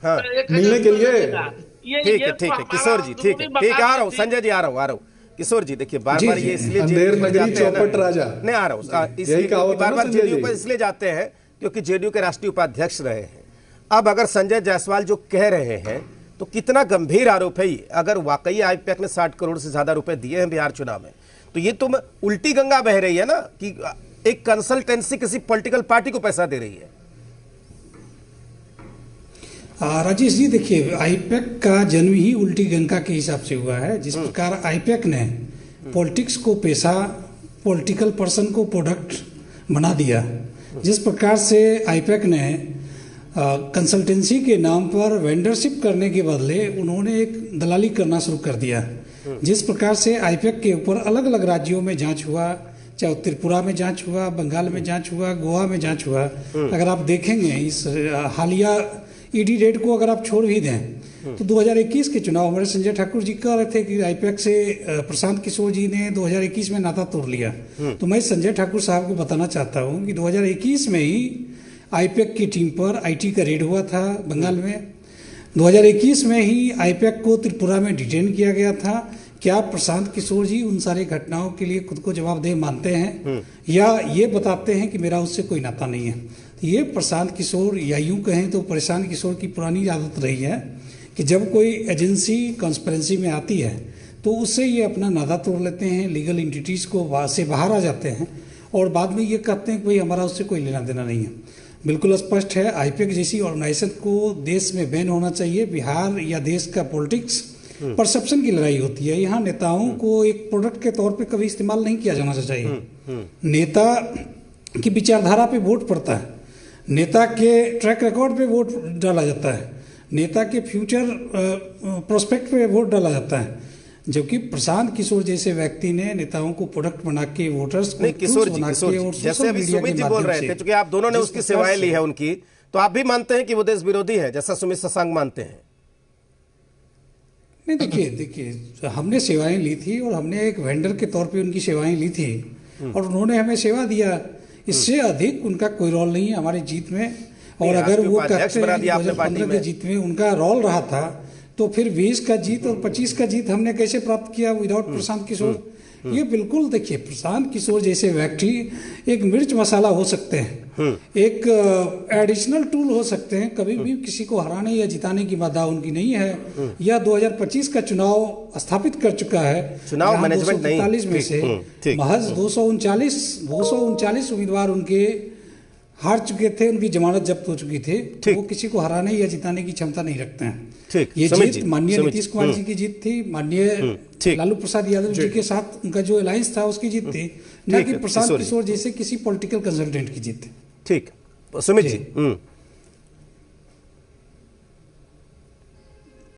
हाँ, मिलने के लिए। ठीक है, ठीक है किशोर जी, ठीक है, ठीक है, आ रहा हूँ संजय जी, आ रहा हूँ। किशोर जी देखिए, बार बार ये इसलिए अंधेर जेडीयू पर नगरी जाते हैं ना, चौपट राजा, नहीं आ रहा हूँ, यही इसलिए कहावत है बार ना बार संजय जेडीयू पर जी। इसलिए जाते हैं क्योंकि जेडीयू के राष्ट्रीय उपाध्यक्ष रहे हैं। अब अगर संजय जायसवाल जो कह रहे हैं तो कितना गंभीर आरोप है ये। अगर वाकई आईपैक ने 60 करोड़ से ज्यादा रुपए दिए हैं बिहार चुनाव में, तो ये तुम उल्टी गंगा बह रही है ना कि एक कंसल्टेंसी किसी पॉलिटिकल पार्टी को पैसा दे रही है। राजेश जी देखिए, आईपैक का जन्म ही उल्टी गंगा के हिसाब से हुआ है। जिस प्रकार आईपैक ने पॉलिटिक्स को पेशा, पॉलिटिकल पर्सन को प्रोडक्ट बना दिया, जिस प्रकार से आईपैक ने कंसल्टेंसी के नाम पर वेंडरशिप करने के बदले उन्होंने एक दलाली करना शुरू कर दिया। जिस प्रकार से आईपैक के ऊपर अलग अलग राज्यों में जांच हुआ, चाहे त्रिपुरा में जांच हुआ, बंगाल में जांच हुआ, गोवा में जांच हुआ। अगर आप देखेंगे इस हालिया ईडी रेड को अगर आप छोड़ भी दें तो 2021 के चुनाव हमारे संजय ठाकुर जी कह रहे थे कि आईपैक से प्रशांत किशोर जी ने 2021 में नाता तोड़ लिया। तो मैं संजय ठाकुर साहब को बताना चाहता हूं कि 2021 में ही आईपैक की टीम पर आईटी का रेड हुआ था बंगाल में। 2021 में ही आईपैक को त्रिपुरा में डिटेन किया गया था। क्या प्रशांत किशोर जी उन सारी घटनाओं के लिए खुद को जवाबदेह मानते हैं या ये बताते हैं कि मेरा उससे कोई नाता नहीं है? तो ये प्रशांत किशोर, या यूं कहें तो प्रशांत किशोर की पुरानी आदत रही है कि जब कोई एजेंसी कॉन्स्पिरेंसी में आती है तो उससे ये अपना नाता तोड़ लेते हैं, लीगल एंटिटीज़ को से बाहर आ जाते हैं और बाद में ये कहते हैं कि भाई हमारा उससे कोई लेना देना नहीं है। बिल्कुल स्पष्ट है, आईपैक जैसी ऑर्गेनाइजेशन को देश में बैन होना चाहिए। बिहार या देश का पॉलिटिक्स परसेप्शन की लड़ाई होती है। यहाँ नेताओं को एक प्रोडक्ट के तौर पे कभी इस्तेमाल नहीं किया जाना चाहिए। नेता की विचारधारा पे वोट पड़ता है, नेता के ट्रैक रिकॉर्ड पे वोट डाला जाता है, नेता के फ्यूचर प्रोस्पेक्ट पे वोट डाला जाता है। जबकि प्रशांत किशोर जैसे व्यक्ति ने नेताओं को प्रोडक्ट बना के वोटर्स को किशोर जी, जैसे अभी सुमित जी बोल रहे थे, क्योंकि आप दोनों ने उसकी सेवाएं ली है उनकी, तो आप भी मानते हैं कि वो देश विरोधी है जैसा सुमित शशांक मानते हैं? नहीं, देखिए हमने सेवाएं ली थी और हमने एक वेंडर के तौर पे उनकी सेवाएं ली थी और उन्होंने हमें सेवा दिया। इससे अधिक उनका कोई रोल नहीं है हमारी जीत में। और अगर वो कहते हैं 2015 की जीत में उनका रोल रहा था तो फिर 20 का जीत और 25 का जीत हमने कैसे प्राप्त किया विदाउट प्रशांत किशोर? ये बिल्कुल देखिए, प्रशांत किशोर जैसे व्यक्ति एक मिर्च मसाला हो सकते हैं, एक एडिशनल टूल हो सकते हैं। कभी भी किसी को हराने या जिताने की बाधा उनकी नहीं है। या 2025 का चुनाव स्थापित कर चुका है। चुनाव मैनेजमेंट नहीं, 243 में से महज 239 उम्मीदवार उनके हार चुके थे, उनकी जमानत जब्त हो चुकी थी। वो किसी को हराने या जिताने की क्षमता नहीं रखते हैं। ये जीत माननीय नीतीश कुमार जी की जीत थी, माननीय लालू प्रसाद यादव जी के साथ उनका जो अलायंस था उसकी जीत थी, न कि प्रशांत किशोर जैसे किसी पॉलिटिकल कंसल्टेंट की जीत थी। ठीक, सुमित जी।